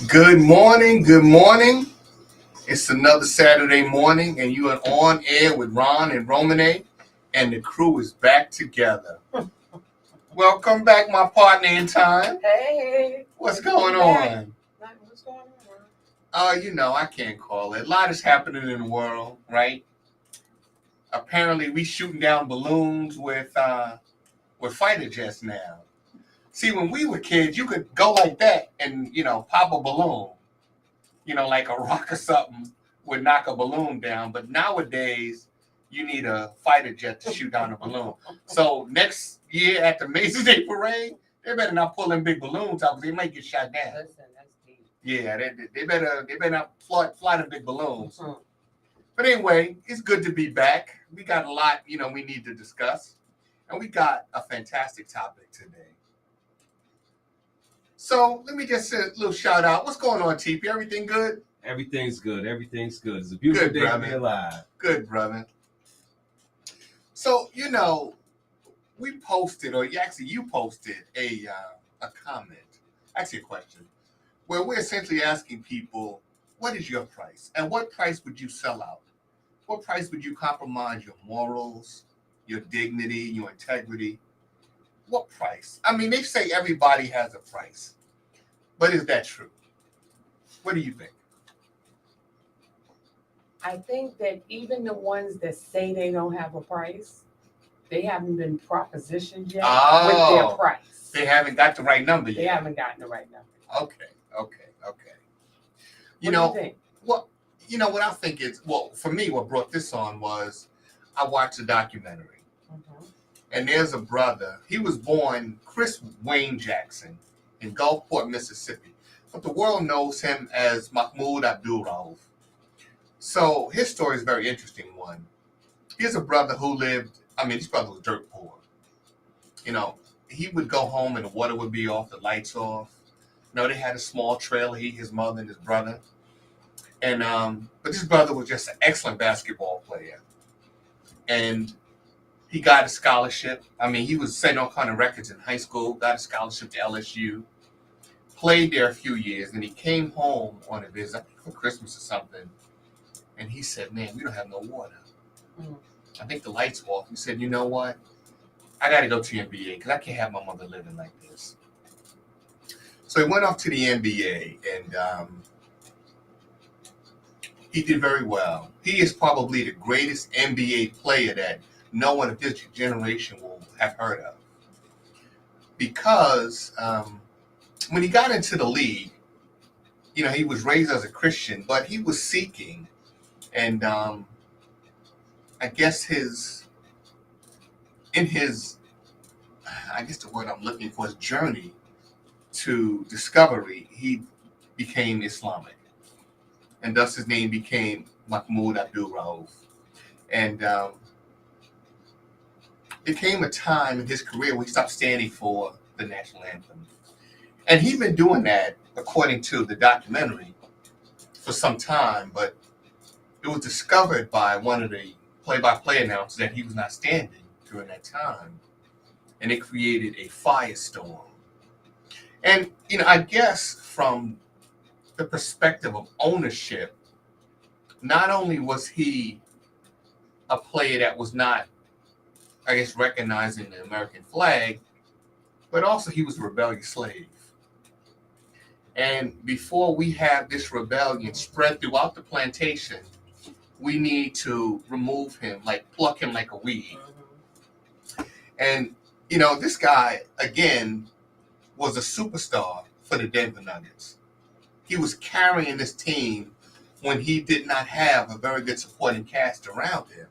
Good morning. Good morning. It's another Saturday morning, and you are on air with Ron and Romane, and the crew is back together. Welcome back, my partner in time. Hey. What's going on? What's going on? I can't call it. A lot is happening in the world, right? Apparently, we shooting down balloons with fighter jets now. See, when we were kids, you could go like that and pop a balloon. Like a rock or something would knock a balloon down. But nowadays, you need a fighter jet to shoot down a balloon. So next year at the Macy's Day Parade, they better not pull them big balloons out because they might get shot down. Listen, that's deep. Yeah, they better not fly the big balloons. Mm-hmm. But anyway, it's good to be back. We got a lot, we need to discuss. And we got a fantastic topic today. So let me just say a little shout out. What's going on, TP? Everything good? Everything's good. Everything's good. It's a beautiful day to be alive. Good, brother. So, we posted, or actually you posted a comment, actually a question, where we're essentially asking people, what is your price? And what price would you sell out? What price would you compromise your morals, your dignity, your integrity? What price? I mean, they say everybody has a price. But is that true? What do you think? I think that even the ones that say they don't have a price, they haven't been propositioned yet with their price. They haven't got the right number yet. They haven't gotten the right number. Okay. What do you think? What I think is, for me, what brought this on was I watched a documentary. Mm-hmm. And there's a brother. He was born Chris Wayne Jackson in Gulfport, Mississippi. But the world knows him as Mahmoud Abdullah. So his story is a very interesting one. Here's a brother who his brother was dirt poor. He would go home and the water would be off, the lights off. They had a small trailer, his mother and his brother. And but this brother was just an excellent basketball player. And he got a scholarship. He was setting all kind of records in high school, got a scholarship to LSU, played there a few years, and he came home on a visit, I think for Christmas or something, and he said, man, we don't have no water. Mm. I think the lights were off. He said, you know what? I got to go to the NBA because I can't have my mother living like this. So he went off to the NBA, and he did very well. He is probably the greatest NBA player that no one of this generation will have heard of. Because when he got into the league, he was raised as a Christian, but he was seeking. And I guess the word I'm looking for is journey to discovery, he became Islamic. And thus his name became Mahmoud Abdullah. And there came a time in his career where he stopped standing for the national anthem. And he'd been doing that, according to the documentary, for some time, but it was discovered by one of the play-by-play announcers that he was not standing during that time. And it created a firestorm. And, I guess from the perspective of ownership, not only was he a player that was not, I guess, recognizing the American flag, but also he was a rebellious slave. And before we have this rebellion spread throughout the plantation, we need to remove him, pluck him like a weed. And, this guy, again, was a superstar for the Denver Nuggets. He was carrying this team when he did not have a very good supporting cast around him.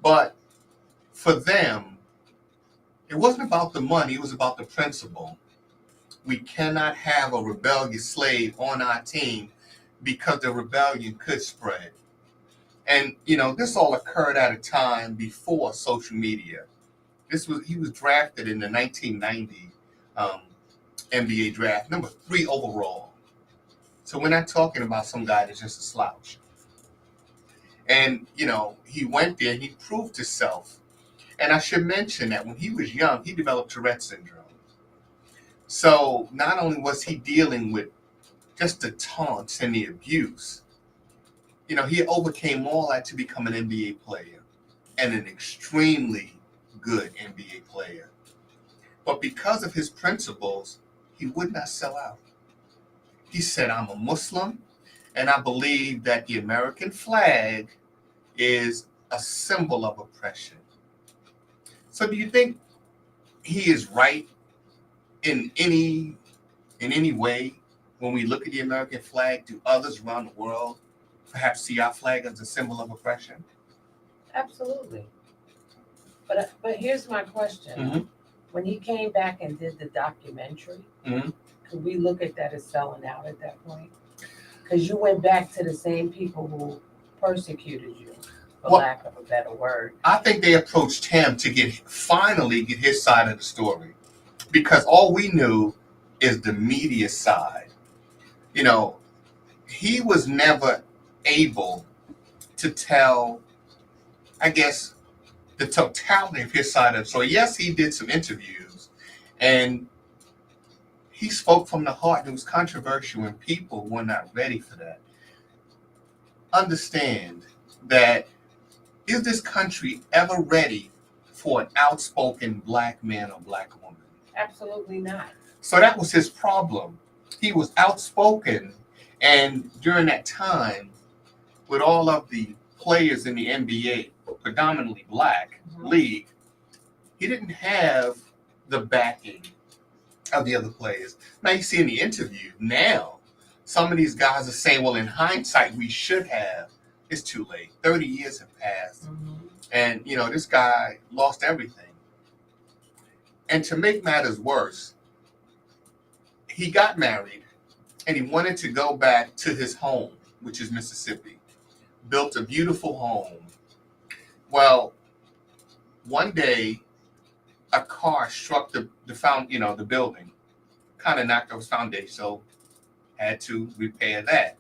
But for them, it wasn't about the money, it was about the principle. We cannot have a rebellious slave on our team because the rebellion could spread. And, this all occurred at a time before social media. He was drafted in the 1990 NBA draft, number 3 overall. So we're not talking about some guy that's just a slouch. And, he went there and he proved himself. And I should mention that when he was young, he developed Tourette syndrome. So not only was he dealing with just the taunts and the abuse, he overcame all that to become an NBA player and an extremely good NBA player. But because of his principles, he would not sell out. He said, I'm a Muslim, and I believe that the American flag is a symbol of oppression. So do you think he is right in any way when we look at the American flag? Do others around the world perhaps see our flag as a symbol of oppression? Absolutely. But here's my question. Mm-hmm. When he came back and did the documentary, Mm-hmm. could we look at that as selling out at that point? Because you went back to the same people who persecuted you, for lack of a better word. I think they approached him to finally get his side of the story, because all we knew is the media side. He was never able to tell, I guess, the totality of his side of the story. Yes, he did some interviews, and he spoke from the heart. It was controversial, and people were not ready for that. Understand that, is this country ever ready for an outspoken black man or black woman? Absolutely not. So that was his problem. He was outspoken, and during that time, with all of the players in the NBA, predominantly black league, he didn't have the backing of the other players. Now you see in the interview now, some of these guys are saying, well, in hindsight, we should have. It's too late. 30 years have passed. And, this guy lost everything. And to make matters worse, he got married and he wanted to go back to his home, which is Mississippi. Built a beautiful home. Well, one day, a car struck the building, kind of knocked off his foundation, so had to repair that.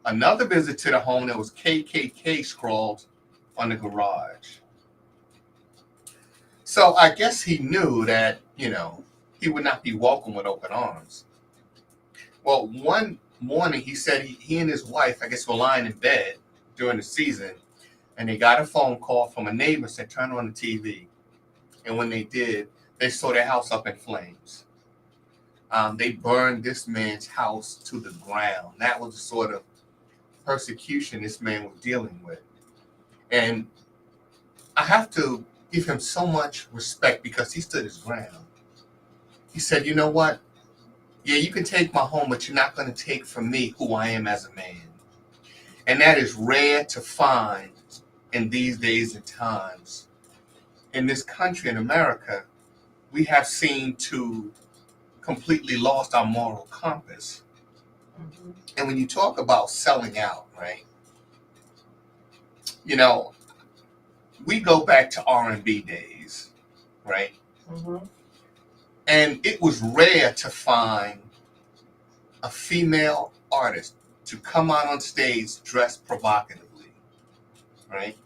Another visit to the home, there was KKK scrawled on the garage. So I guess he knew that, he would not be welcome with open arms. Well, one morning he said he and his wife, I guess, were lying in bed during the season, and they got a phone call from a neighbor, said, turn on the TV. And when they did, they saw their house up in flames. They burned this man's house to the ground. That was the sort of persecution this man was dealing with. And I have to give him so much respect because he stood his ground. He said, you know what? Yeah, you can take my home, but you're not going to take from me who I am as a man. And that is rare to find in these days and times. In this country, in America, we have seemed to completely lost our moral compass. And when you talk about selling out, right? We go back to R&B days, right? And it was rare to find a female artist to come out on stage dressed provocatively, right?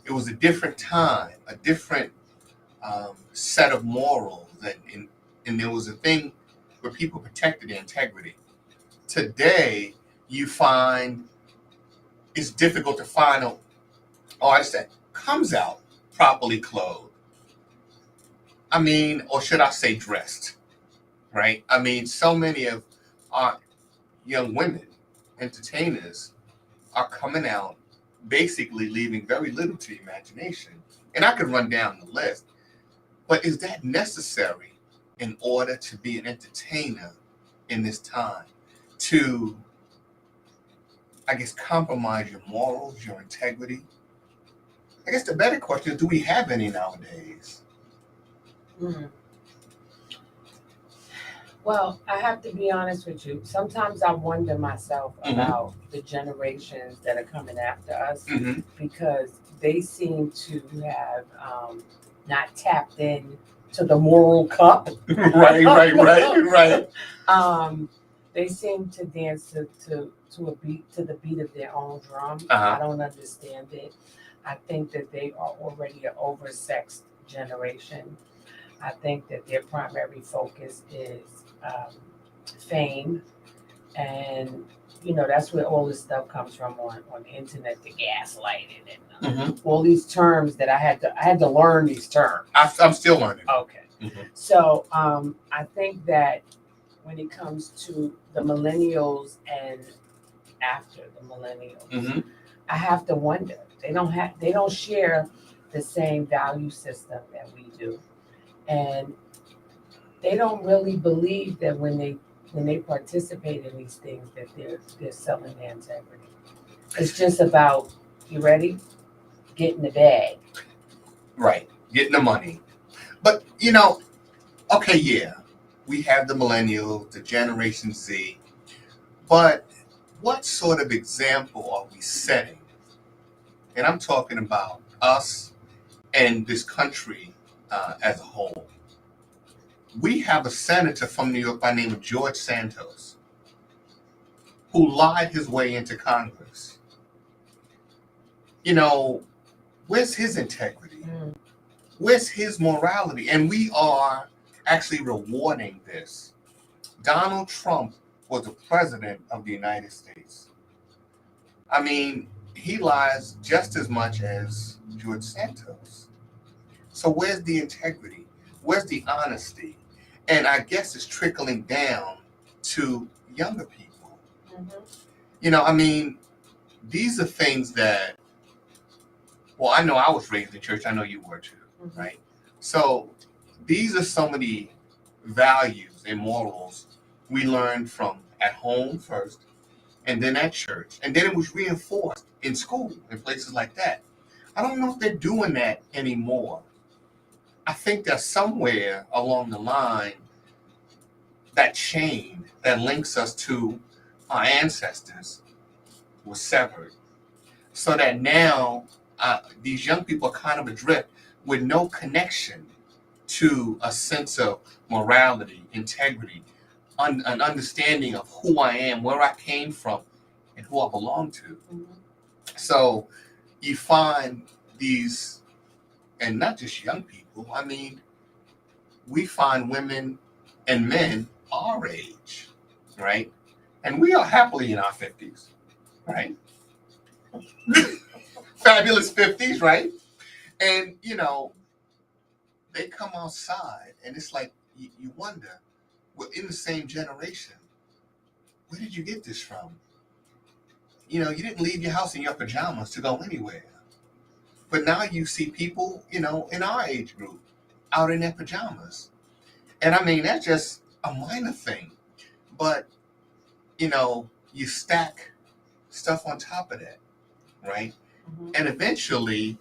It was a different time, a different set of morals, and there was a thing where people protected their integrity. Today, you find it's difficult to find an artist that comes out properly clothed. Or should I say dressed, right? So many of our young women, entertainers, are coming out basically leaving very little to the imagination. And I could run down the list. But is that necessary in order to be an entertainer in this time? To, I guess, compromise your morals, your integrity? I guess the better question is, do we have any nowadays? Well, I have to be honest with you. Sometimes I wonder myself about the generations that are coming after us, because they seem to have not tapped in to the moral cup. Right. They seem to dance to the beat of their own drum. Uh-huh. I don't understand it. I think that they are already an oversexed generation. I think that their primary focus is fame, and that's where all this stuff comes from on the internet, the gaslighting and all these terms that I had to learn these terms. I'm still learning. Okay. So I think that when it comes to the millennials and after the millennials, I have to wonder. They don't share the same value system that we do, and they don't really believe that when they participate in these things that they're selling their integrity. It's just about, you ready? Getting the bag. Right, getting the money. But okay, yeah, we have the millennials, the Generation Z, but what sort of example are we setting? And I'm talking about us and this country as a whole. We have a senator from New York by the name of George Santos who lied his way into Congress. Where's his integrity? Where's his morality? And we are actually rewarding this. Donald Trump was the president of the United States. I mean, he lies just as much as George Santos. So where's the integrity? Where's the honesty? And I guess it's trickling down to younger people. These are things that, well, I know I was raised in church. I know you were too, right? So these are some of the values and morals we learned from at home first, and then at church. And then it was reinforced in school and places like that. I don't know if they're doing that anymore. I think that somewhere along the line, that chain that links us to our ancestors was severed. So that now these young people are kind of adrift with no connection to a sense of morality, integrity, an understanding of who I am, where I came from, and who I belong to. So you find these, and not just young people, we find women and men our age, right? And we are happily in our 50s, right? Fabulous 50s, right? And, they come outside, and it's like, you wonder, we're in the same generation. Where did you get this from? You didn't leave your house in your pajamas to go anywhere. But now you see people, in our age group, out in their pajamas. And that's just a minor thing. But, you stack stuff on top of that, right? And eventually,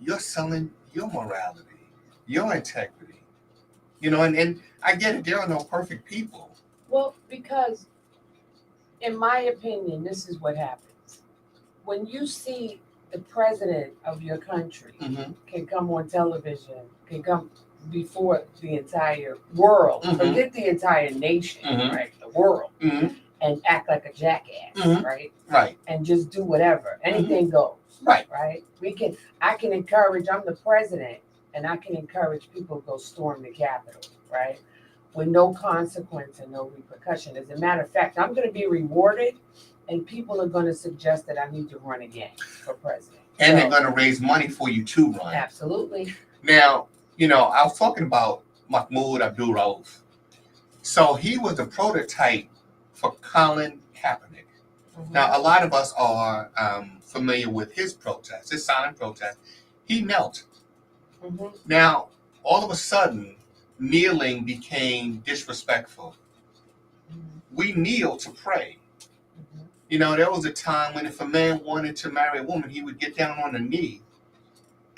you're selling your morality, your integrity. And I get it, there are no perfect people. Well, because in my opinion, this is what happens. When you see the president of your country can come on television, can come before the entire world, forget the entire nation, right? The world, and act like a jackass, right? Right. And just do whatever. Anything goes. Right. Right? I can encourage, I'm the president, and I can encourage people to go storm the Capitol, right? With no consequence and no repercussion. As a matter of fact, I'm going to be rewarded, and people are going to suggest that I need to run again for president. And they're going to raise money for you to run. Absolutely. Now, I was talking about Mahmoud Abdullah. So he was the prototype for Colin Kaepernick. Now, a lot of us are familiar with his protest, his silent protest. He knelt. Now, all of a sudden, kneeling became disrespectful. We kneel to pray. There was a time when if a man wanted to marry a woman, he would get down on a knee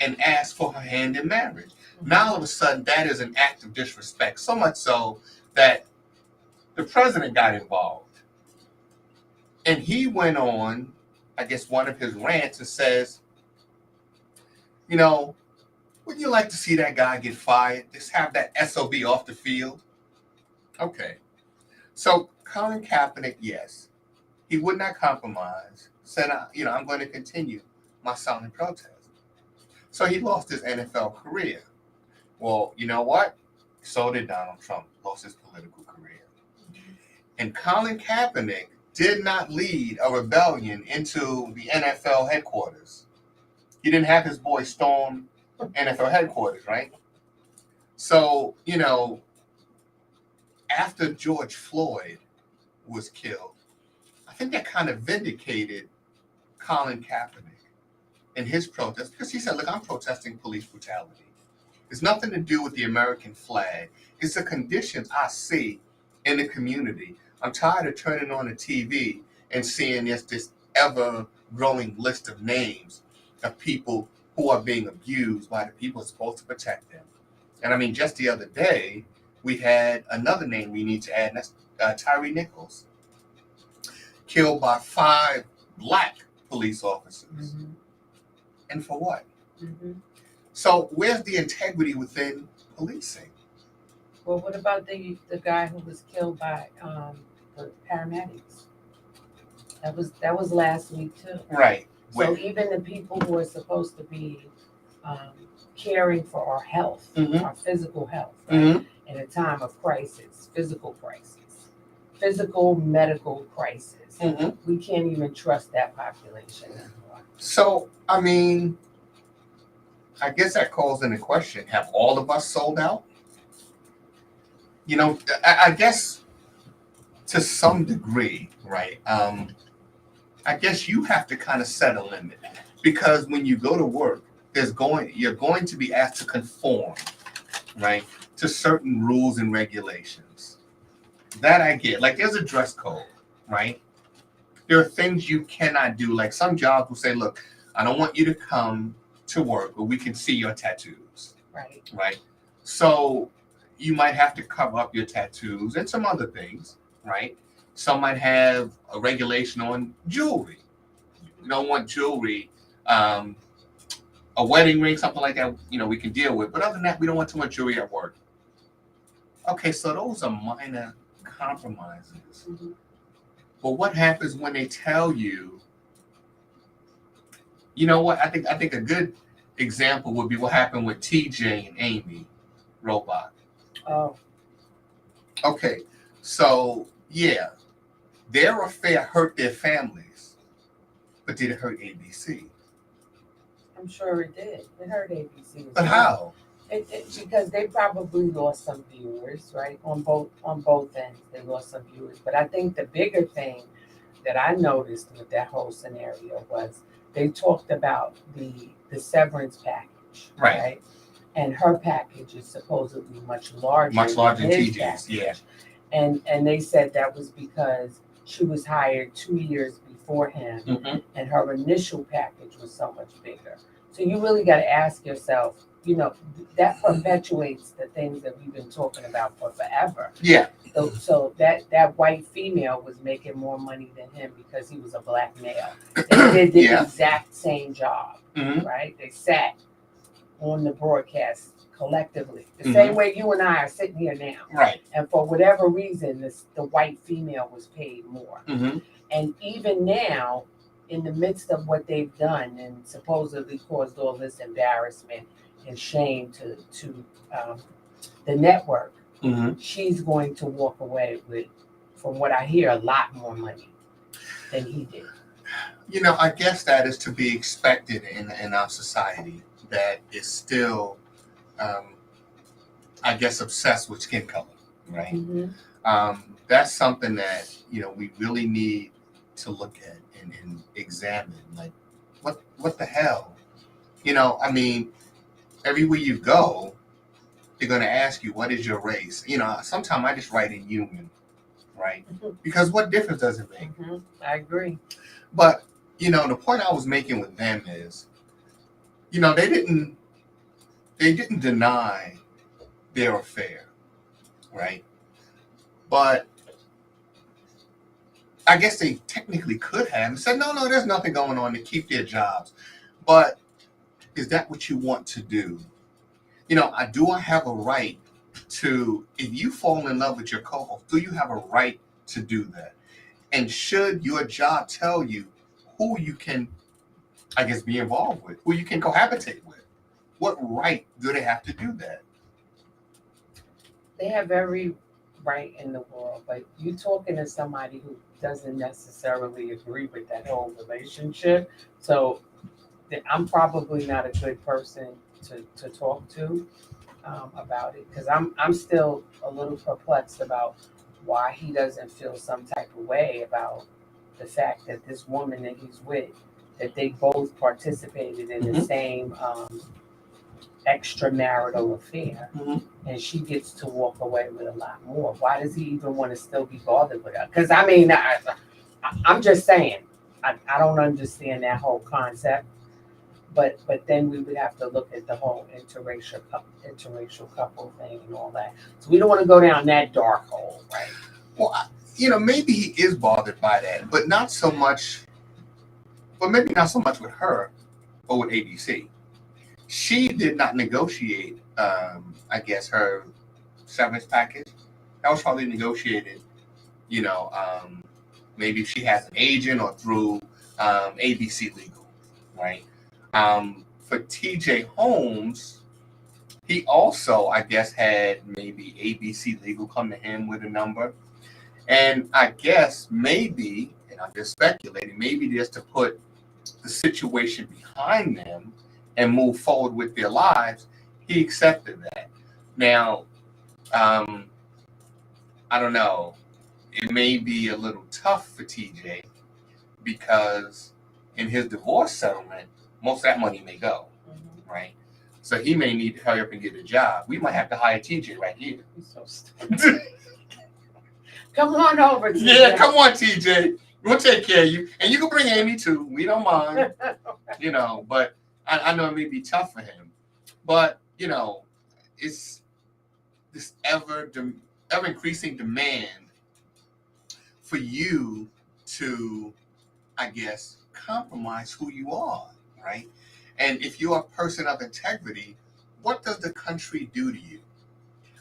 and ask for her hand in marriage. Now, all of a sudden, that is an act of disrespect. So much so that the president got involved. And he went on, I guess, one of his rants and says, would you like to see that guy get fired? Just have that SOB off the field? Okay. So Colin Kaepernick, yes, he would not compromise, said, I'm going to continue my silent protest. So he lost his NFL career. Well, you know what? So did Donald Trump. Lost his political career. And Colin Kaepernick did not lead a rebellion into the NFL headquarters. He didn't have his boy storm NFL headquarters, right? So, after George Floyd was killed, I think that kind of vindicated Colin Kaepernick in his protest, because he said, look, I'm protesting police brutality. It's nothing to do with the American flag. It's the conditions I see in the community. I'm tired of turning on the TV and seeing this ever-growing list of names of people who are being abused by the people who are supposed to protect them. And I mean, just the other day, we had another name we need to add, and that's Tyree Nichols, killed by 5 black police officers. Mm-hmm. And for what? Mm-hmm. So where's the integrity within policing? Well, what about the guy who was killed by the paramedics? That was last week too. Right. So even the people who are supposed to be caring for our health, mm-hmm. our physical health, right? Mm-hmm. In a time of crisis, physical medical crisis, mm-hmm. we can't even trust that population anymore. So, I mean, I guess that calls into question, have all of us sold out? I guess to some degree, right? I guess you have to kind of set a limit, because when you go to work, you're going to be asked to conform, right, to certain rules and regulations. That I get. Like, there's a dress code, right? There are things you cannot do. Like, some jobs will say, look, I don't want you to come to work, but we can see your tattoos. Right. Right. So you might have to cover up your tattoos and some other things, right? Some might have a regulation on jewelry. You don't want jewelry, a wedding ring, something like that, we can deal with. But other than that, we don't want too much jewelry at work. Okay, so those are minor compromises. Mm-hmm. But what happens when they tell you, what? I think a good example would be what happened with TJ and Amy Robach. Oh. Okay, so yeah, their affair hurt their families, but did it hurt ABC? I'm sure it did. It hurt ABC. But how? Because they probably lost some viewers, right? On both ends, they lost some viewers. But I think the bigger thing that I noticed with that whole scenario was they talked about the severance package, right? And her package is supposedly much larger than TJ's, yeah. And they said that was because she was hired 2 years before him, mm-hmm. and her initial package was so much bigger. So you really got to ask yourself, that perpetuates the things that we've been talking about for forever. Yeah. So that white female was making more money than him because he was a black male. They did the exact same job, mm-hmm. right? They sat on the broadcast collectively, the mm-hmm. same way you and I are sitting here now. Right. And for whatever reason, the white female was paid more. Mm-hmm. And even now, in the midst of what they've done and supposedly caused all this embarrassment and shame to the network, mm-hmm. she's going to walk away with, from what I hear, a lot more money than he did. I guess that is to be expected in our society that is still, I guess, obsessed with skin color, right? Mm-hmm. That's something that, we really need to look at and examine. Like, what the hell? Everywhere you go, they're going to ask you, what is your race? Sometimes I just write in human, right? Mm-hmm. Because what difference does it make? Mm-hmm. I agree. But, the point I was making with them is, they didn't deny their affair, right? But I guess they technically could have and said, no, there's nothing going on, to keep their jobs. But is that what you want to do? I have a right to, if you fall in love with your co-host, do you have a right to do that? And should your job tell you who you can, I guess, be involved with, who you can cohabitate with? What right do they have to do that? They have every right in the world, but you talking to somebody who doesn't necessarily agree with that whole relationship. So I'm probably not a good person to talk to about it because I'm still a little perplexed about why he doesn't feel some type of way about the fact that this woman that he's with, that they both participated in the same extramarital affair, and she gets to walk away with a lot more. Why does he even want to still be bothered with her? Because I mean, I'm just saying, I don't understand that whole concept. But then we would have to look at the whole interracial couple thing and all that. So we don't want to go down that dark hole, right? Well, maybe he is bothered by that, but not so much. But maybe not so much with her or with ABC. She did not negotiate, I guess, her severance package. That was probably negotiated, maybe if she has an agent or through ABC Legal, right? For TJ Holmes, he also, I guess, had maybe ABC Legal come to him with a number. And I guess maybe, and I'm just speculating, maybe just to put the situation behind them and move forward with their lives, he accepted that. Now, I don't know. It may be a little tough for TJ because in his divorce settlement, most of that money may go, right? So he may need to hurry up and get a job. We might have to hire TJ right here. He's so stupid. Come on over, TJ. Yeah, come on, TJ. We'll take care of you. And you can bring Amy too. We don't mind. But I know it may be tough for him. But, it's this ever increasing demand for you to, I guess, compromise who you are, right? And if you're a person of integrity, what does the country do to you?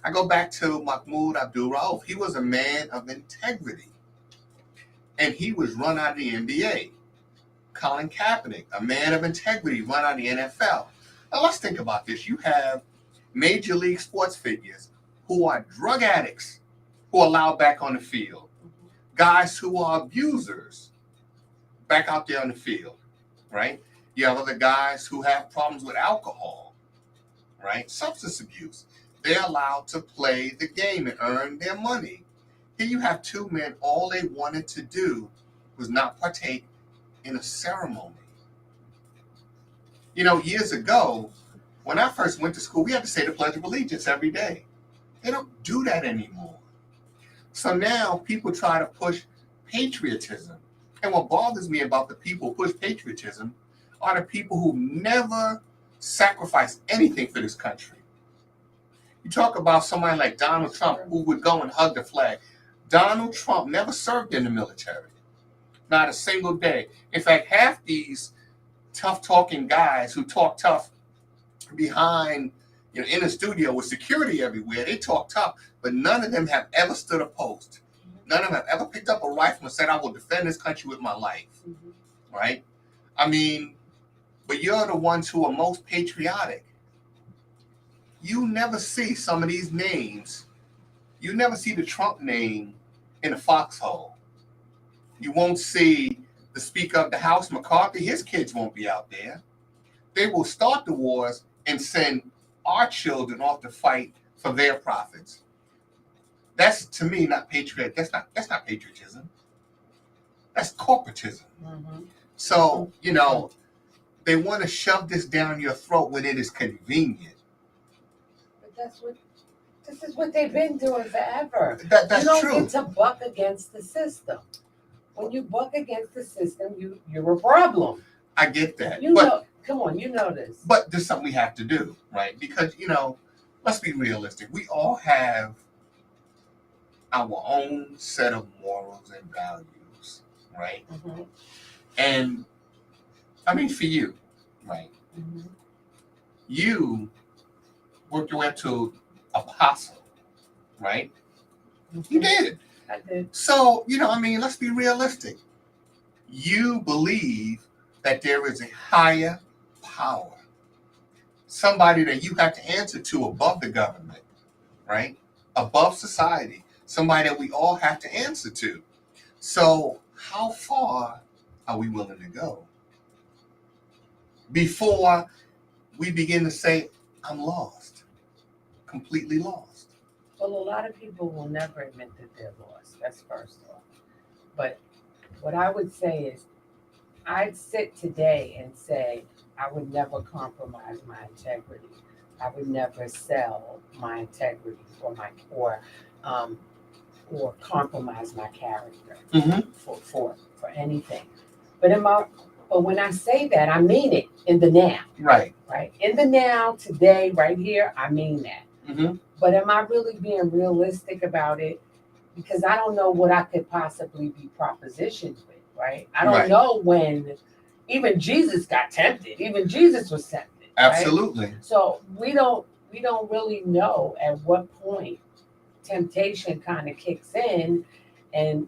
I go back to Mahmoud Abdullah. He was a man of integrity. And he was run out of the NBA. Colin Kaepernick, a man of integrity, run out of the NFL. Now let's think about this. You have major league sports figures who are drug addicts who are allowed back on the field. Guys who are abusers back out there on the field, right? You have other guys who have problems with alcohol, right? Substance abuse. They're allowed to play the game and earn their money. Here you have two men, all they wanted to do was not partake in a ceremony. Years ago, when I first went to school, we had to say the Pledge of Allegiance every day. They don't do that anymore. So now people try to push patriotism. And what bothers me about the people who push patriotism are the people who never sacrificed anything for this country. You talk about somebody like Donald Trump who would go and hug the flag. Donald Trump never served in the military. Not a single day. In fact, half these tough-talking guys who talk tough behind, in the studio with security everywhere, they talk tough, but none of them have ever stood a post. None of them have ever picked up a rifle and said, I will defend this country with my life, right? I mean, but you're the ones who are most patriotic. You never see some of these names. You never see the Trump name in a foxhole. You won't see the Speaker of the House, McCarthy. His kids won't be out there. They will start the wars and send our children off to fight for their profits. That's, to me, not patriotic. That's not patriotism. That's corporatism. So, they want to shove this down your throat when it is convenient. But this is what they've been doing forever. That's you don't true. get to buck against the system. When you buck against the system, you're a problem. I get that. Come on, you know this. But there's something we have to do, right? Because, let's be realistic. We all have our own set of morals and values, right? And, I mean, for you, right? You worked your way up to apostle, right? You did. I did. So, let's be realistic. You believe that there is a higher power, somebody that you have to answer to above the government, right? above society, somebody that we all have to answer to. So how far are we willing to go before we begin to say, I'm lost, completely lost? Well, a lot of people will never admit that they're lost. That's first off. But what I would say is, I'd sit today and say, I would never compromise my integrity. I would never sell my integrity or compromise my character for anything. But when I say that, I mean it in the now. Right. Right. In the now, today, right here, I mean that. Mm-hmm. But am I really being realistic about it? Because I don't know what I could possibly be propositioned with, right? I don't know when even Jesus got tempted. Even Jesus was tempted. Absolutely. Right? So we don't really know at what point temptation kind of kicks in, and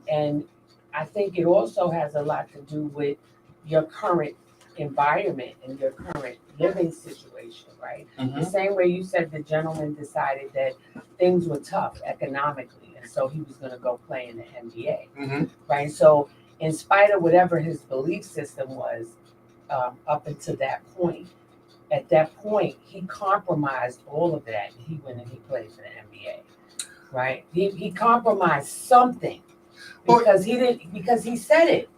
I think it also has a lot to do with your current environment and your current living situation, right? Mm-hmm. The same way you said the gentleman decided that things were tough economically, and so he was going to go play in the NBA, mm-hmm. right? So in spite of whatever his belief system was up until that point, at that point, he compromised all of that, and he went and he played for the NBA, right? He compromised something because he said it.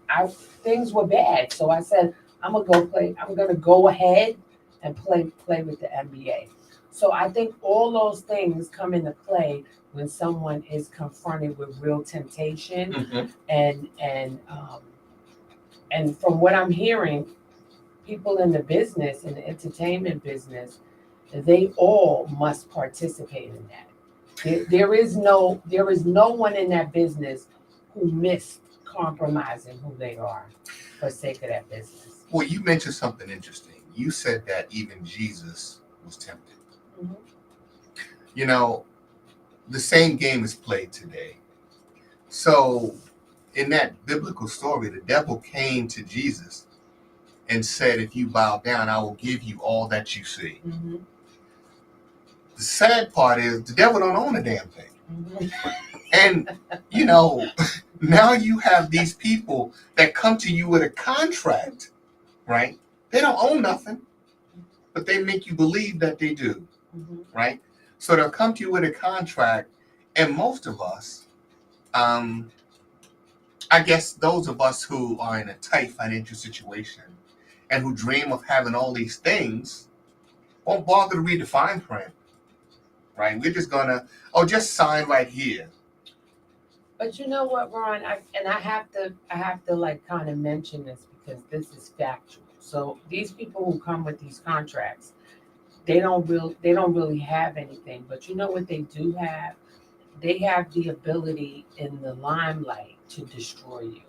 Things were bad, so I said, I'm gonna go ahead and play with the NBA. So I think all those things come into play when someone is confronted with real temptation, mm-hmm. and from what I'm hearing, people in the business, in the entertainment business, they all must participate in that. There is no one in that business who missed compromising who they are for sake of that business. Well, you mentioned something interesting. You said that even Jesus was tempted. Mm-hmm. You know, the same game is played today. So in that biblical story, the devil came to Jesus and said, if you bow down, I will give you all that you see. Mm-hmm. The sad part is the devil don't own a damn thing. Mm-hmm. And, you know, now you have these people that come to you with a contract, right? They don't own nothing, but they make you believe that they do, right? So they'll come to you with a contract, and most of us, I guess those of us who are in a tight financial situation and who dream of having all these things won't bother to read the fine print, right? We're just gonna, just sign right here. But you know what, Ron? I have to like kind of mention this because this is factual. So these people who come with these contracts, they don't really have anything. But you know what they do have? They have the ability in the limelight to destroy you.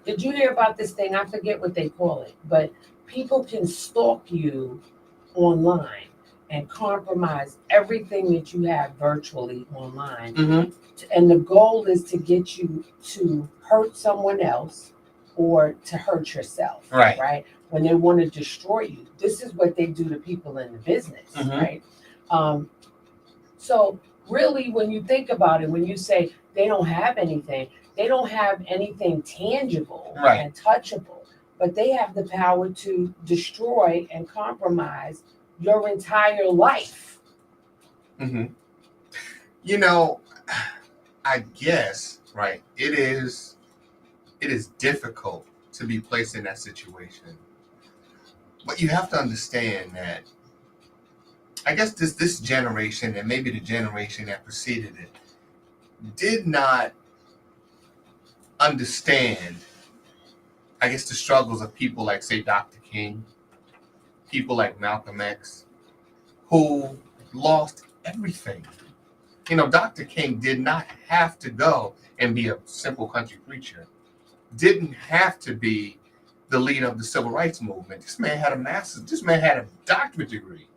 Did you hear about this thing? I forget what they call it, but people can stalk you online and compromise everything that you have virtually online. Mm-hmm. And the goal is to get you to hurt someone else or to hurt yourself, right? When they want to destroy you. This is what they do to people in the business, right? So really, when you think about it, when you say they don't have anything tangible and touchable, but they have the power to destroy and compromise your entire life. Mm-hmm. You know, I guess, right, it is difficult to be placed in that situation. But you have to understand that I guess this generation and maybe the generation that preceded it did not understand, I guess, the struggles of people like, say, Dr. King, people like Malcolm X, who lost everything. You know, Dr. King did not have to go and be a simple country preacher, didn't have to be the leader of the civil rights movement. This man had a master's, this man had a doctorate degree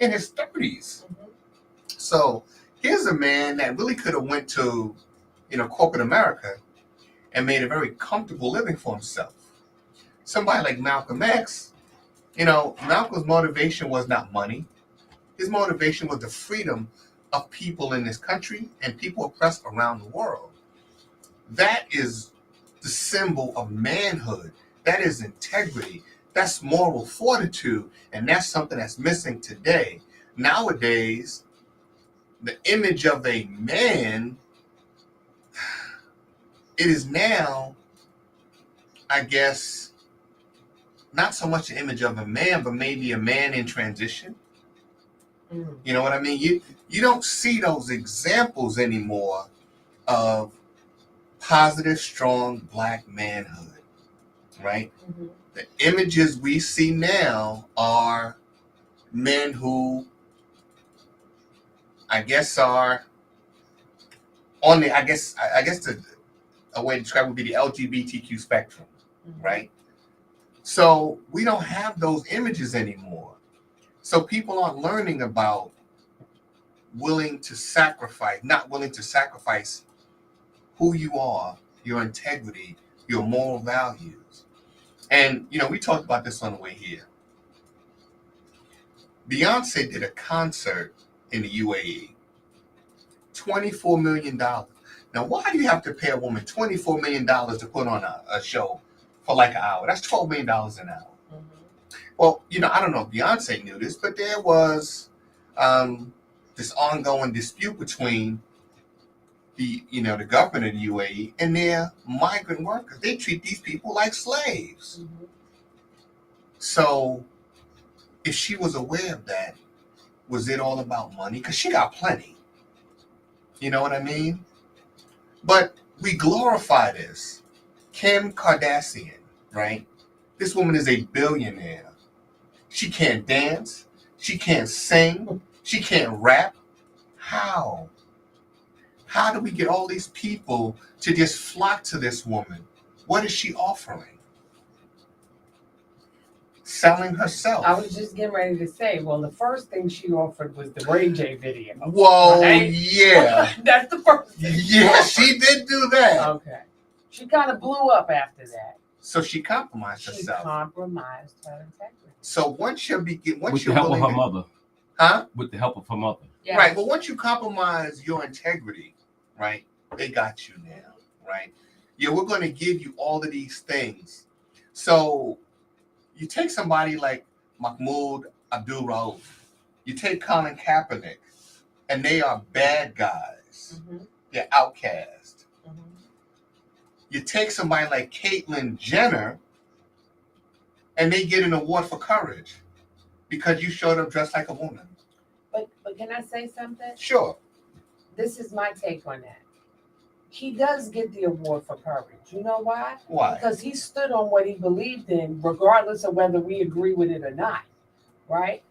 in his 30s. So here's a man that really could have went to, corporate America and made a very comfortable living for himself. Somebody like Malcolm X, Malcolm's motivation was not money. His motivation was the freedom of people in this country and people oppressed around the world. That is the symbol of manhood. That is integrity. That's moral fortitude. And that's something that's missing today. Nowadays, the image of a man, it is now, I guess, not so much the image of a man, but maybe a man in transition. You know what I mean? You don't see those examples anymore of positive, strong black manhood, right? Mm-hmm. The images we see now are men who, I guess, are on the, I guess a way to describe would be the LGBTQ spectrum, right? So we don't have those images anymore. So people aren't learning about not willing to sacrifice who you are, your integrity, your moral values. And, we talked about this on the way here. Beyonce did a concert in the UAE. $24 million. Now, why do you have to pay a woman $24 million to put on a show for like an hour? That's $12 million an hour. Well, I don't know if Beyonce knew this, but there was this ongoing dispute between the government of the UAE and their migrant workers. They treat these people like slaves. So if she was aware of that, was it all about money? Because she got plenty. You know what I mean? But we glorify this. Kim Kardashian, right? This woman is a billionaire. She can't dance. She can't sing. She can't rap. How? How do we get all these people to just flock to this woman? What is she offering? Selling herself. I was just getting ready to say, well, the first thing she offered was the Ray J video. Whoa, right? Yeah. That's the first thing. Yeah, she did do that. Okay. She kind of blew up after that. So she compromised herself. She compromised her integrity. So once you're with the help of her mother. Huh? With the help of her mother. Yes. Right, but once you compromise your integrity, right, they got you now, right? Yeah, we're going to give you all of these things. So you take somebody like Mahmoud Abdullah, you take Colin Kaepernick, and they are bad guys. They're outcasts. You take somebody like Caitlyn Jenner, and they get an award for courage because you showed up dressed like a woman. But can I say something? Sure. This is my take on that. He does get the award for courage. You know why? Why? Because he stood on what he believed in, regardless of whether we agree with it or not. Right?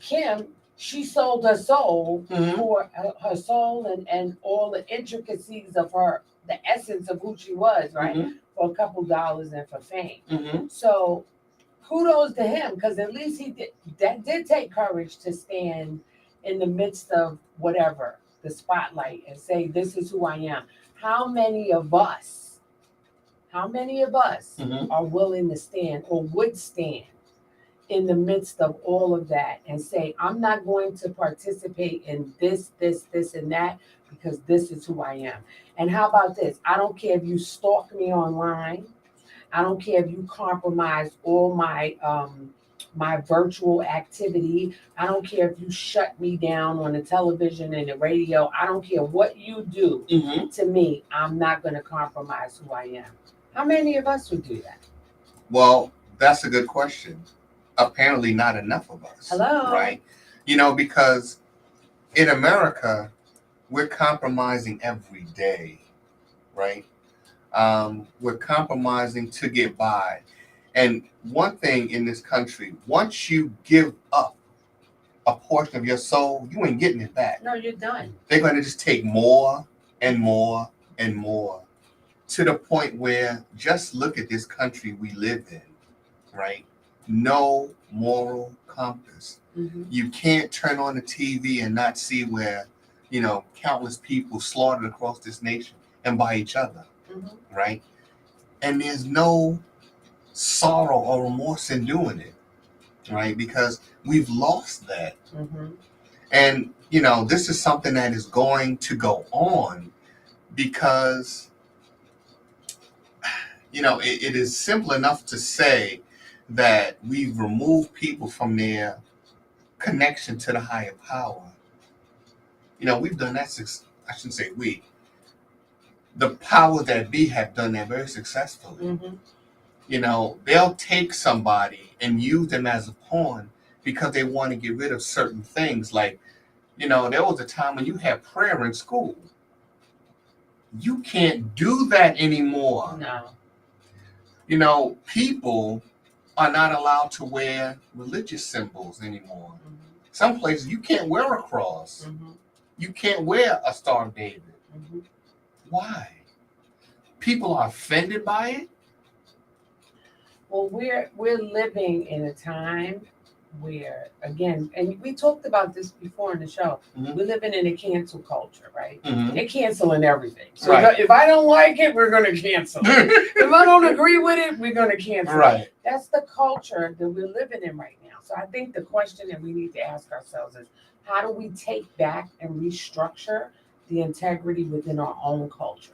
Kim, she sold her soul for her soul and all the intricacies of her, the essence of who she was, right? For a couple dollars and for fame. So kudos to him, because at least that did take courage to stand in the midst of whatever, the spotlight, and say, this is who I am. How many of us are willing to stand or would stand in the midst of all of that and say, I'm not going to participate in this, and that, because this is who I am. And how about this? I don't care if you stalk me online. I don't care if you compromise all my my virtual activity. I don't care if you shut me down on the television and the radio. I don't care what you do to me. I'm not going to compromise who I am. How many of us would do that? Well, that's a good question. Apparently not enough of us. Hello. Right? Because in America, we're compromising every day, right? We're compromising to get by. And one thing in this country, once you give up a portion of your soul, you ain't getting it back. No, you're done. They're going to just take more and more and more, to the point where, just look at this country we live in, right? No moral compass. You can't turn on the TV and not see where, countless people slaughtered across this nation and by each other, right? And there's no sorrow or remorse in doing it, right? Because we've lost that. And, this is something that is going to go on because, it is simple enough to say that we've removed people from their connection to the higher power. We've done that, I shouldn't say we. The power that be have done that very successfully. Mm-hmm. They'll take somebody and use them as a pawn because they want to get rid of certain things. Like, there was a time when you had prayer in school. You can't do that anymore. No. People are not allowed to wear religious symbols anymore. Mm-hmm. Some places you can't wear a cross. Mm-hmm. You can't wear a Star of David. Mm-hmm. Why? People are offended by it. Well, we're living in a time where, again, and we talked about this before in the show, Mm-hmm. we're living in a cancel culture, right? Mm-hmm. They're canceling everything. So Right. if I don't like it, we're going to cancel it. If I don't agree with it, we're going to cancel Right. it. That's the culture that we're living in right now. So I think the question that we need to ask ourselves is, how do we take back and restructure the integrity within our own culture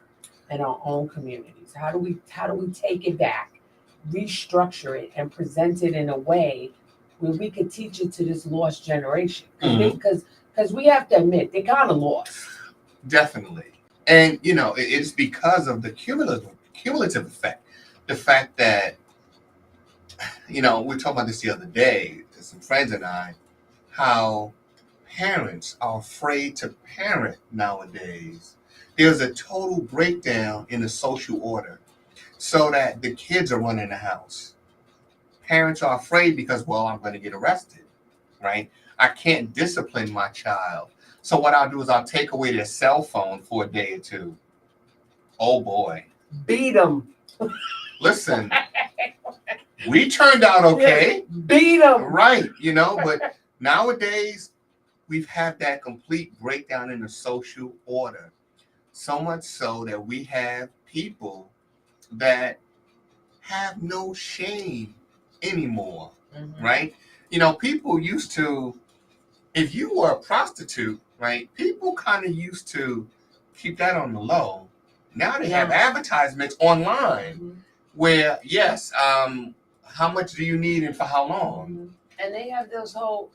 and our own communities? How do we take it back, restructure it, and present it in a way where we could teach it to this lost generation? Because we have to admit, they're kind of lost. Definitely. And, it's because of the cumulative effect. The fact that, we were talking about this the other day, some friends and I, how parents are afraid to parent nowadays. There's a total breakdown in the social order so that the kids are running the house. Parents are afraid because, I'm going to get arrested, right? I can't discipline my child. So what I'll do is I'll take away their cell phone for a day or two. Oh, boy. Beat them. Listen, we turned out okay. Beat them. Right, but nowadays, we've had that complete breakdown in the social order. So much so that we have people that have no shame anymore, Mm-hmm. right? People used to, if you were a prostitute, right, people kind of used to keep that on the low. Now they have advertisements online Mm-hmm. where, yes, how much do you need and for how long? Mm-hmm. And they have those whole,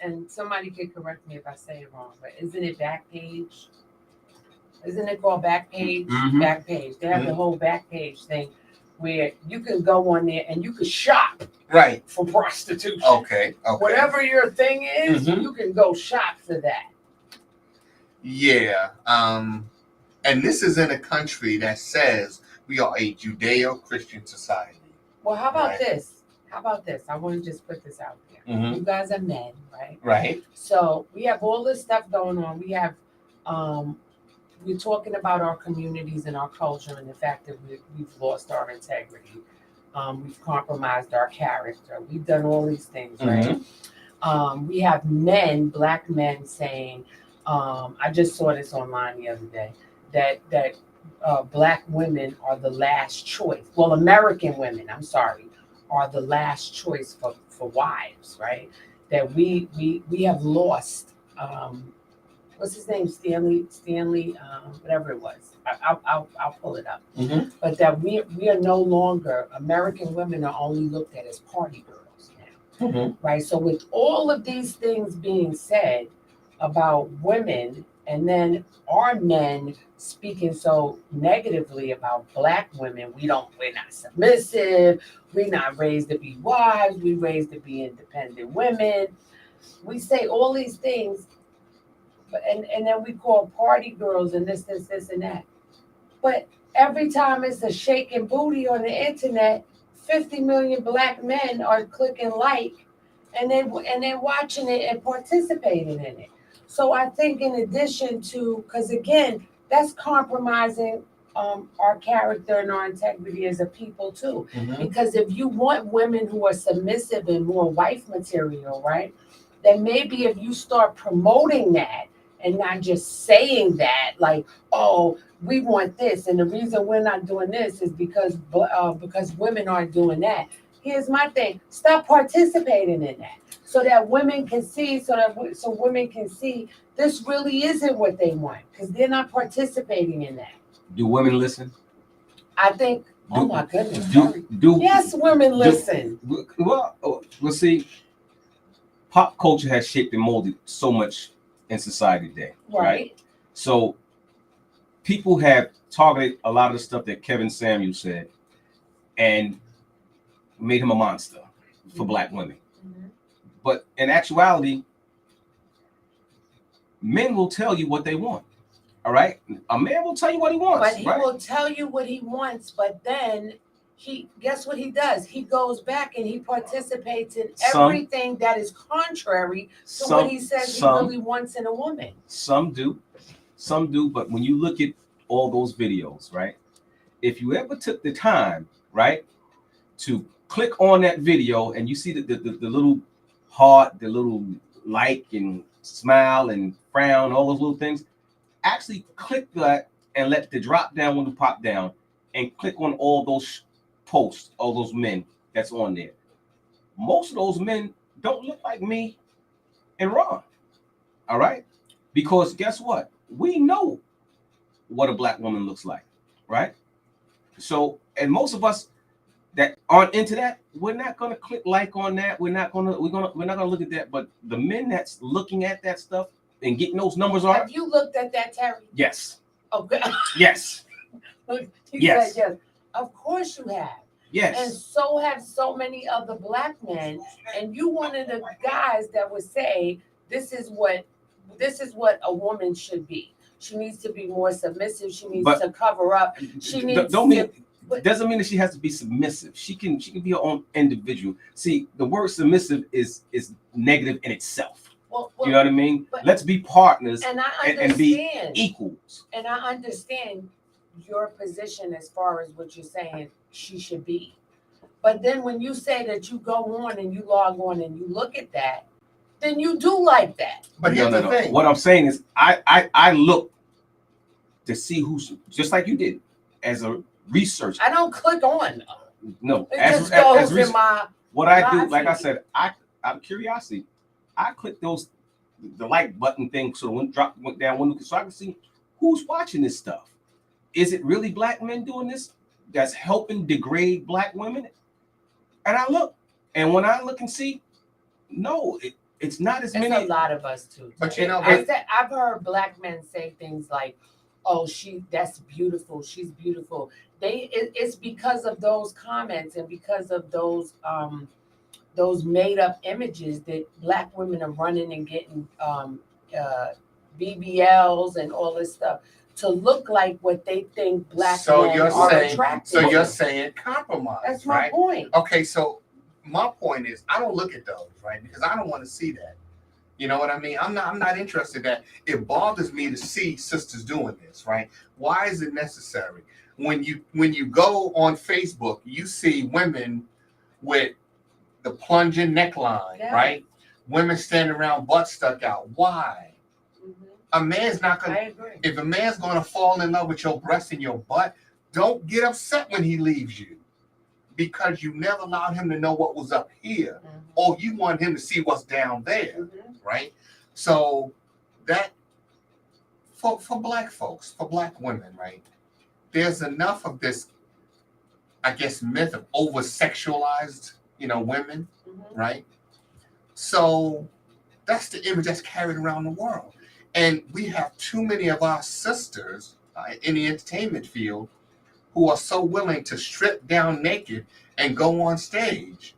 and somebody could correct me if I say it wrong, but isn't it Backpage? Isn't it called Backpage? Mm-hmm. Backpage. They have the whole Backpage thing where you can go on there and you can shop Right. for prostitution. Okay. Whatever your thing is, Mm-hmm. you can go shop for that. Yeah. And this is in a country that says we are a Judeo-Christian society. Well, how about Right. this? I want to just put this out there. Mm-hmm. You guys are men, right? Right. So we have all this stuff going on. We have, we're talking about our communities and our culture and the fact that we've lost our integrity. We've compromised our character. We've done all these things, right? Mm-hmm. We have men, black men saying, I just saw this online the other day, that black women are the last choice. Well, American women, I'm sorry, are the last choice for wives, right? That we have lost, what's his name? Stanley, whatever it was. I'll pull it up. Mm-hmm. But that we are no longer, American women are only looked at as party girls now, Mm-hmm. right? So with all of these things being said about women, and then our men speaking so negatively about black women, we're not submissive, we're not raised to be wives, we're raised to be independent women. We say all these things, and then we call party girls and this and that. But every time it's a shaking booty on the internet, 50 million black men are clicking like, and they're watching it and participating in it. So I think in addition to, because again, that's compromising our character and our integrity as a people too. Mm-hmm. Because if you want women who are submissive and more wife material, right, then maybe if you start promoting that and not just saying that, like, oh, we want this, and the reason we're not doing this is because women aren't doing that. Here's my thing: stop participating in that. so that women can see, so women can see this really isn't what they want because they're not participating in that. Do women listen? I think. Oh my goodness. Yes, women listen. Well, we'll see. Pop culture has shaped and molded so much in society today, right? So people have targeted a lot of the stuff that Kevin Samuels said and made him a monster for black women. But in actuality, men will tell you what they want. All right? A man will tell you what he wants. But he will tell you what he wants, but then guess what he does? He goes back and he participates in everything that is contrary to what he says he really wants in a woman. Some do, but when you look at all those videos, right? If you ever took the time, right, to click on that video and you see the little heart, the little like and smile and frown, all those little things, actually click that and let the drop down window pop down and click on all those posts, all those men that's on there. Most of those men don't look like me and Ron. All right? Because guess what? We know what a black woman looks like, right? So, and most of us that aren't into that, we're not gonna click like on that. We're not gonna look at that. But the men that's looking at that stuff and getting those numbers are. Have you looked at that, Terry? Yes. Okay. Yes. Yes. Said yes. Of course you have. Yes. And so have so many other black men. And you one of the guys that would say this is what a woman should be. She needs to be more submissive. She needs to cover up. She needs doesn't mean that she has to be submissive. She can be her own individual. See, the word submissive is negative in itself. Well, you know what I mean? Let's be partners and be equals. And I understand your position as far as what you're saying she should be. But then when you say that you go on and you log on and you look at that, then you do like that. But here's the thing. What I'm saying is I look to see who's just like you did as a research. I don't click on. No, as research, in my what I do, like I said, out of curiosity, I click the like button thing so when went down window so I can see who's watching this stuff. Is it really black men doing this that's helping degrade black women? And I look, and when I look and see, no, it's not as many. It's a lot of us too. But you know, I've heard black men say things like, "Oh, that's beautiful. She's beautiful." It's because of those comments and because of those made up images that black women are running and getting BBLs and all this stuff to look like what they think black men are attracted to. So you're saying compromise. That's my point. Okay, so my point is I don't look at those, right? Because I don't want to see that. You know what I mean? I'm not interested in that. It bothers me to see sisters doing this, right? Why is it necessary? When you go on Facebook, you see women with the plunging neckline, right? Women standing around butt stuck out. Why? A man's not gonna. If a man's gonna fall in love with your breast and your butt, don't get upset when he leaves you, because you never allowed him to know what was up here, or you want him to see what's down there, right? So that for black folks, for black women, right? There's enough of this, I guess, myth of over-sexualized, women, right? So that's the image that's carried around the world. And we have too many of our sisters in the entertainment field who are so willing to strip down naked and go on stage.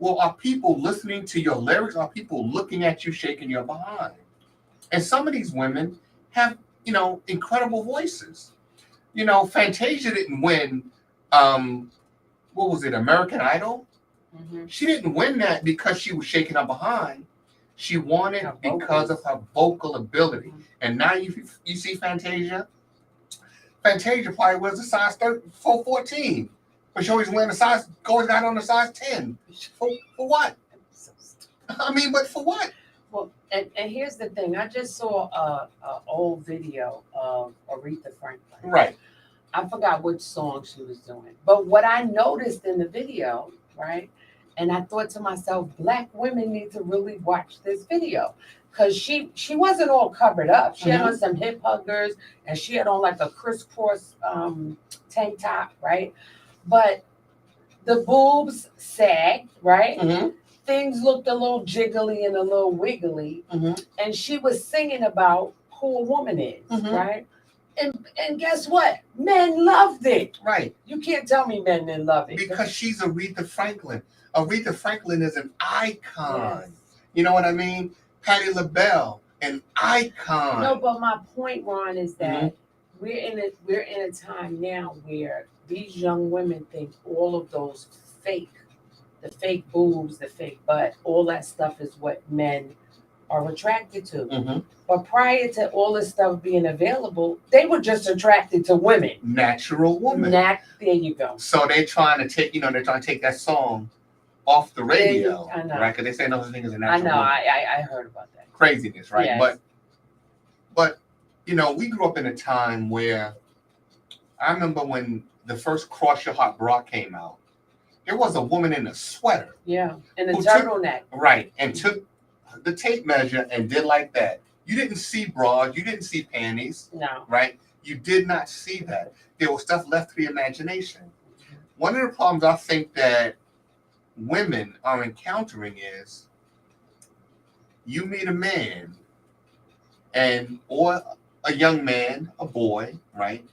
Well, are people listening to your lyrics? Are people looking at you shaking your behind? And some of these women have, incredible voices. Fantasia didn't win, what was it, American Idol? She didn't win that because she was shaking her behind. She won it because of her vocal ability. And now you see Fantasia. Fantasia probably wears a size 414, but she always wearing a size, going down on the size 10. For what? I mean, but for what? Well, and here's the thing. I just saw a old video of Aretha Franklin. Right. I forgot which song she was doing. But what I noticed in the video, right, And I thought to myself, Black women need to really watch this video. Because she wasn't all covered up. She had on some hip huggers and she had on like a crisscross tank top, right? But the boobs sagged, right? Things looked a little jiggly and a little wiggly. And she was singing about who a woman is, right? And guess what? Men loved it. Right. You can't tell me men didn't love it. Because she's Aretha Franklin. Aretha Franklin is an icon. Yes. You know what I mean? Patti LaBelle, an icon. No, but my point, Ron, is that we're in a time now where these young women think all of those the fake boobs, the fake butt, all that stuff is what men are attracted to. But prior to all this stuff being available, they were just attracted to women. Natural woman. There you go. So they're trying to take that song off the radio, I know. right? Because they say no such thing as a I natural know. woman. I heard about that. Craziness, right? Yes. But we grew up in a time where I remember when the first Cross Your Heart bra came out, there was a woman in a sweater. Yeah, and a who turtleneck. Right, and took the tape measure and did like that. You didn't see bras, you didn't see panties. No. Right? You did not see that. There was stuff left to the imagination. One of the problems I think that women are encountering is you meet a man or a young man, a boy, right?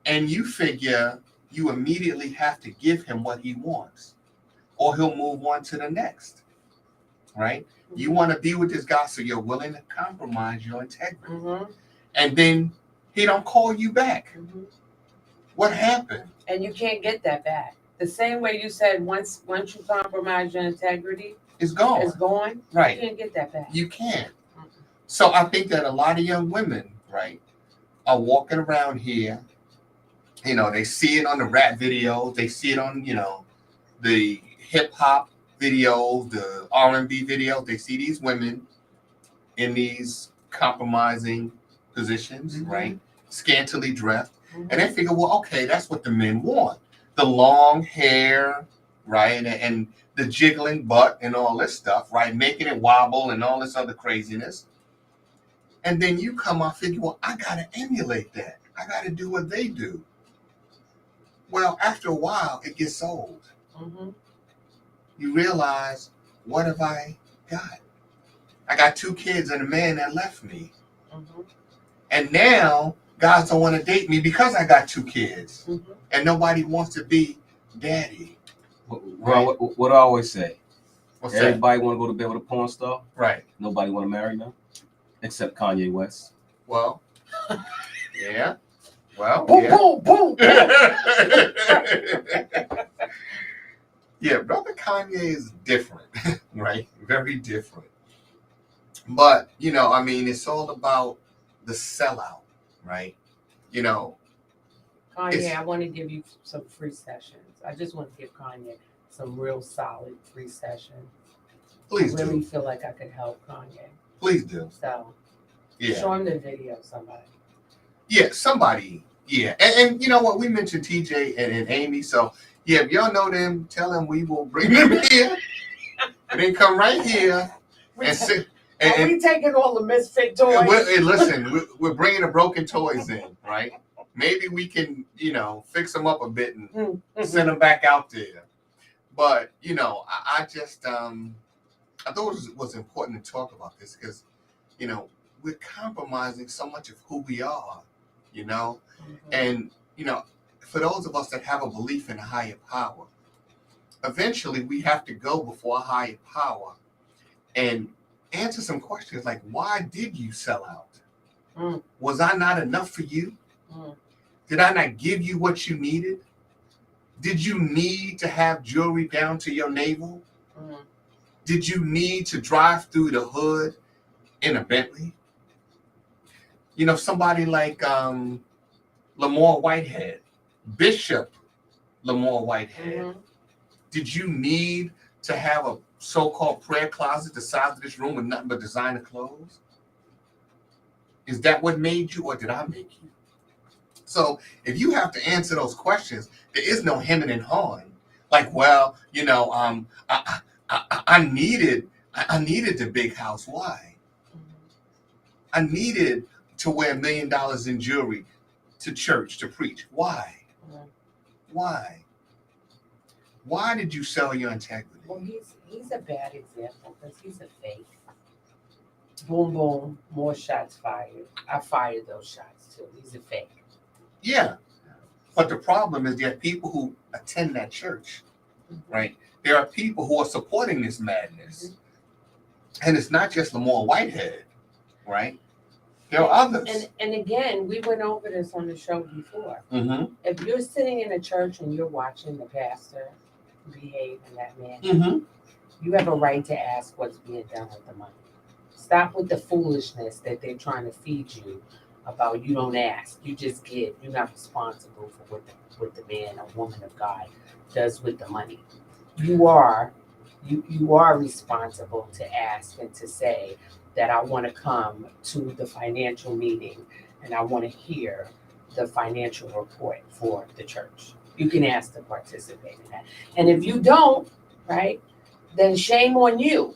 And you figure you immediately have to give him what he wants or he'll move on to the next, right? You want to be with this guy, so you're willing to compromise your integrity. And then he don't call you back. What happened? And you can't get that back. The same way you said once you compromise your integrity, it's gone. It's gone. Right. You can't get that back. You can't. So I think that a lot of young women, right, are walking around here. They see it on the rap videos. They see it on, the hip hop videos, the R&B videos. They see these women in these compromising positions, right? Scantily dressed. And they figure, well, okay, that's what the men want. The long hair, right? And the jiggling butt and all this stuff, right? Making it wobble and all this other craziness. And then you come out figure, well, I got to emulate that. I got to do what they do. Well, after a while, it gets old. You realize, what have I got? I got 2 kids and a man that left me. And now, guys don't want to date me because I got 2 kids. And nobody wants to be daddy. Right? What I always say. What's Everybody want to go to bed with a porn star. Right. Nobody want to marry them, except Kanye West. Well, yeah. Well, boom, yeah. boom, boom, boom. Yeah, brother Kanye is different, right? Very different. But, it's all about the sellout, right? Kanye, I want to give you some free sessions. I just want to give Kanye some real solid free sessions. Please I really do. feel like I could help Kanye. Please do. So, Yeah. show him the video, somebody. Yeah, somebody. Yeah. And you know what? We mentioned TJ and Amy. So, yeah, if y'all know them, tell them we will bring them here. And then come right here and sit. Are we taking all the misfit toys? Listen, we're bringing the broken toys in, right? Maybe we can, fix them up a bit and send them back out there. But, I just, I thought it was important to talk about this because, we're compromising so much of who we are, And, for those of us that have a belief in a higher power, eventually we have to go before a higher power and answer some questions like, why did you sell out? Was I not enough for you? Did I not give you what you needed? Did you need to have jewelry down to your navel? Did you need to drive through the hood in a Bentley? Somebody like Lamar Whitehead, Bishop Lamar Whitehead. Did you need to have a so-called prayer closet the size of this room with nothing but designer clothes? Is that what made you, or did I make you? So if you have to answer those questions, there is no hemming and hawing. Like, well, I needed the big house. Why? I needed to wear $1 million in jewelry to church to preach. Why? Why? Why did you sell your integrity? Well, he's a bad example because he's a fake. Boom, boom, more shots fired. I fired those shots too. He's a fake. Yeah. But the problem is there are people who attend that church, right? There are people who are supporting this madness. And it's not just Lamar Whitehead, right? There are others. And again, we went over this on the show before. Mm-hmm. If you're sitting in a church and you're watching the pastor behave in that manner, you have a right to ask what's being done with the money. Stop with the foolishness that they're trying to feed you about you don't ask, you just give. You're not responsible for what the man or woman of God does with the money. You are responsible to ask and to say that I want to come to the financial meeting and I want to hear the financial report for the church. You can ask to participate in that. And if you don't, right, then shame on you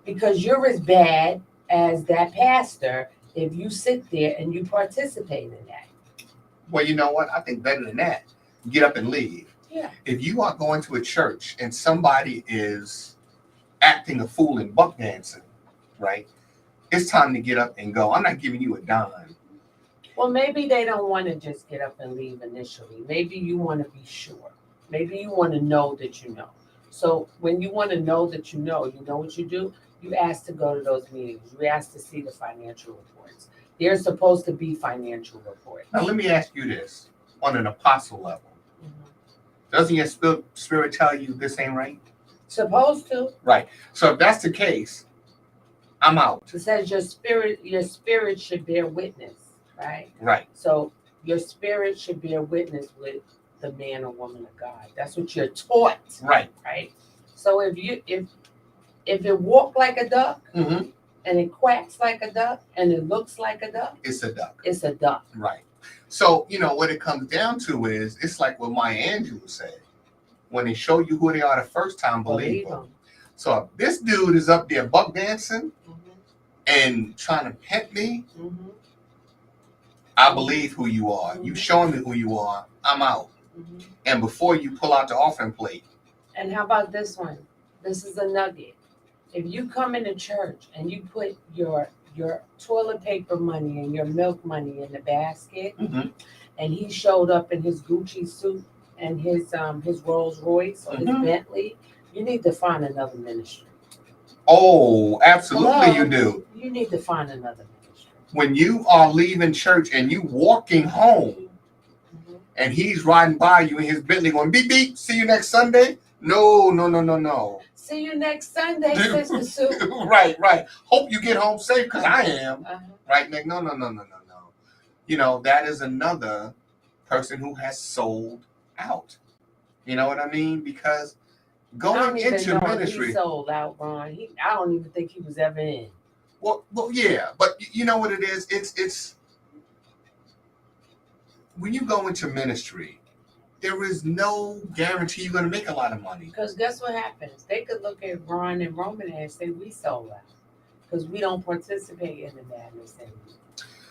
because you're as bad as that pastor if you sit there and you participate in that. Well, you know what? I think better than that. Get up and leave. Yeah. If you are going to a church and somebody is acting a fool and buck dancing, right? It's time to get up and go. I'm not giving you a dime. Well, maybe they don't want to just get up and leave initially. Maybe you want to be sure. Maybe you want to know that you know. So when you want to know that you know what you do? You ask to go to those meetings. You ask to see the financial reports. There's supposed to be financial reports. Now, let me ask you this. On an apostle level, doesn't your spirit tell you this ain't right? Supposed to. Right. So if that's the case, I'm out. It says your spirit should bear witness, right? Right. So your spirit should bear witness with the man or woman of God. That's what you're taught. Right. Right. So if it walks like a duck and it quacks like a duck and it looks like a duck, it's a duck. It's a duck. Right. So, what it comes down to is, it's like what Maya Angelou said. When they show you who they are the first time, believe them. So if this dude is up there buck dancing and trying to pimp me, I believe who you are. You showing me who you are, I'm out. And before you pull out the offering plate. And how about this one? This is a nugget. If you come into church and you put your toilet paper money and your milk money in the basket, and he showed up in his Gucci suit and his Rolls Royce or his Bentley, you need to find another ministry. Oh, absolutely. You do. You need to find another ministry. When you are leaving church and you walking home and he's riding by you in his Bentley going, beep, beep, see you next Sunday. No. See you next Sunday, Sister Sue. Right. Hope you get home safe because I am. Right, Nick? No. That is another person who has sold out. You know what I mean? Because going into ministry. He sold out, Ron. I don't even think he was ever in. Well, yeah. But you know what it is? It's when you go into ministry, there is no guarantee you're going to make a lot of money. Because guess what happens? They could look at Ron and Roman and say, we sold out. Because we don't participate in the madness anymore.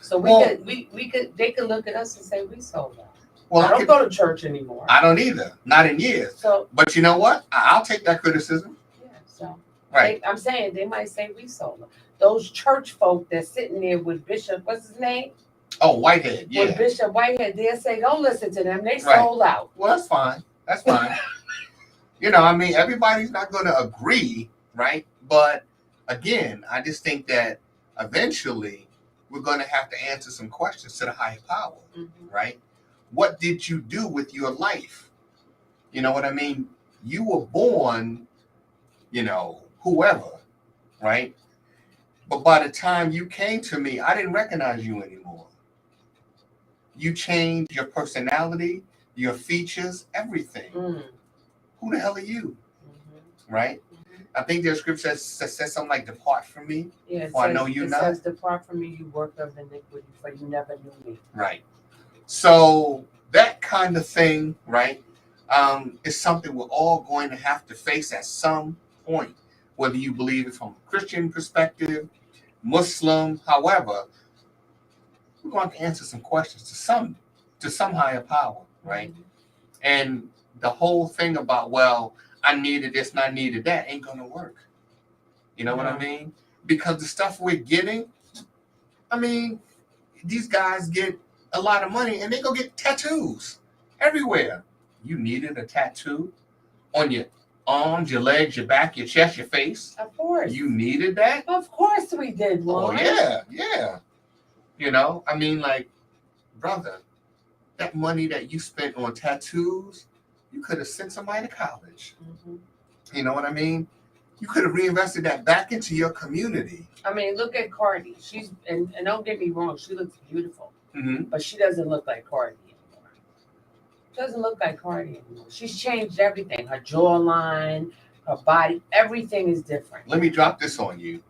So they could look at us and say, we sold out. Well, I don't go to church anymore. I don't either. Not in years. So, but you know what? I'll take that criticism. Yeah, so. Right. I'm saying they might say we sold out. Those church folk that's sitting there with Bishop, what's his name? Oh, Whitehead, yeah. With Bishop Whitehead, they'll say, don't listen to them. They sold out. Well, that's fine. Everybody's not going to agree, right? But again, I just think that eventually we're going to have to answer some questions to the higher power, right? What did you do with your life? You know what I mean? You were born, whoever, right? But by the time you came to me, I didn't recognize you anymore. You changed your personality, your features, everything. Who the hell are you? Right? I think there's scripture that says something like, depart from me, for I know you not. It says, depart from me, you work of iniquity, for you never knew me. Right. So that kind of thing, right? It's something we're all going to have to face at some point, whether you believe it from a Christian perspective, Muslim, however, we're going to answer some questions to some higher power, right? And the whole thing about, well, I needed this and I needed that ain't going to work. You know what I mean? Because the stuff we're getting, I mean, these guys get a lot of money and they go get tattoos everywhere. You needed a tattoo on your arms, your legs, your back, your chest, your face. Of course. You needed that? Of course we did, Lauren. Oh, yeah. You know, I mean, like, brother, that money that you spent on tattoos, you could have sent somebody to college. You know what I mean? You could have reinvested that back into your community. I mean, look at Cardi. She's and don't get me wrong, she looks beautiful, but she doesn't look like Cardi anymore. She doesn't look like Cardi anymore. She's changed everything. Her jawline, her body, everything is different. Let me drop this on you.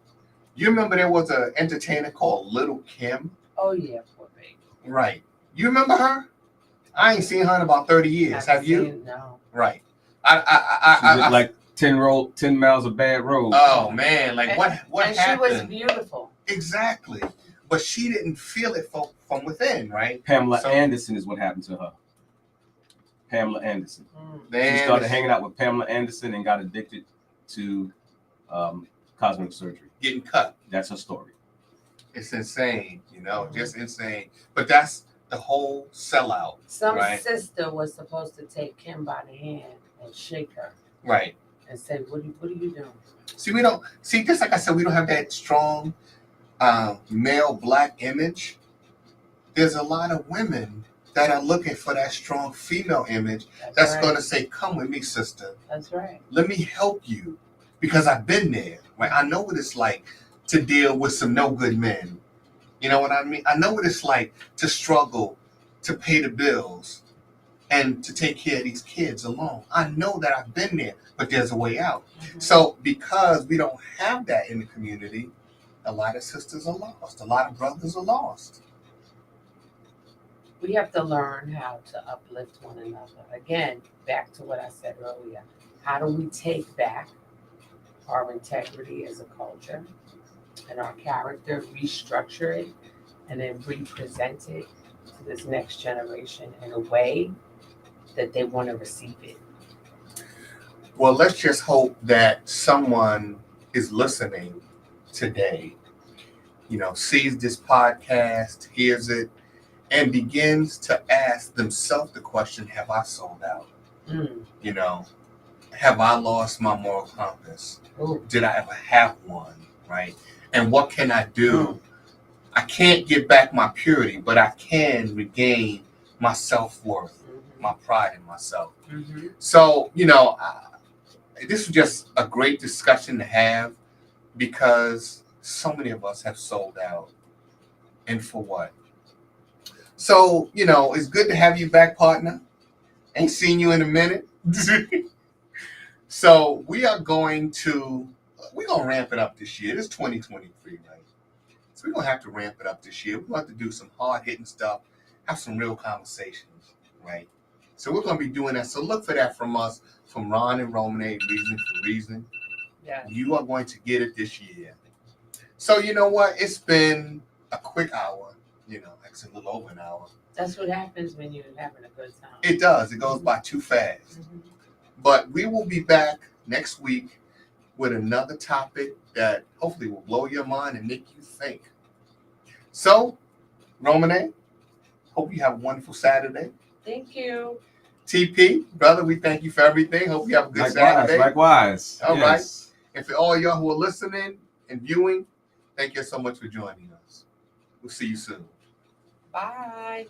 You remember there was an entertainer called Little Kim? Oh yeah, poor baby. Right. You remember her? I ain't seen her in about 30 years. Have you? No. Right. She looked like 10 miles of bad road. Oh man, like what and happened? She was beautiful. Exactly. But she didn't feel it from within, right? Pamela Anderson is what happened to her. Pamela Anderson. Man, she started hanging out with Pamela Anderson and got addicted to cosmetic surgery. Getting cut. That's her story. It's insane, you know, just insane. But that's the whole sellout. Some right? sister was supposed to take Kim by the hand and shake her. Right. And say, what are you doing? Just like I said, we don't have that strong male black image. There's a lot of women that are looking for that strong female image that's going to say, come with me, sister. That's right. Let me help you because I've been there. Right? I know what it's like to deal with some no good men. You know what I mean? I know what it's like to struggle to pay the bills and to take care of these kids alone. I know that I've been there, but there's a way out. So because we don't have that in the community, a lot of sisters are lost. A lot of brothers are lost. We have to learn how to uplift one another. Again, back to what I said earlier. How do we take back our integrity as a culture and our character, restructure it, and then represent it to this next generation in a way that they want to receive it? Well, let's just hope that someone is listening today, you know, sees this podcast, hears it, and begins to ask themselves the question, have I sold out? You know, have I lost my moral compass? Did I ever have one, right? And what can I do? I can't get back my purity, but I can regain my self-worth, my pride in myself. So, you know, this was just a great discussion to have because so many of us have sold out. And for what? So, you know, it's good to have you back, partner. Ain't seen you in a minute. So we're going to ramp it up this year. It's 2023, right? So we're going to have to ramp it up this year. We're going to have to do some hard-hitting stuff, have some real conversations, right? So we're going to be doing that. So look for that from us, from Ron and Romane, Reason for Reason. Yeah. You are going to get it this year. So you know what? It's been a quick hour, you know, actually a little over an hour. That's what happens when you're having a good time. It does. It goes by too fast. But we will be back next week with another topic that hopefully will blow your mind and make you think. So, Romane, hope you have a wonderful Saturday. Thank you. TP, brother, we thank you for everything. Hope you have a good Saturday. Likewise. All right. And for all y'all who are listening and viewing, thank you so much for joining us. We'll see you soon. Bye.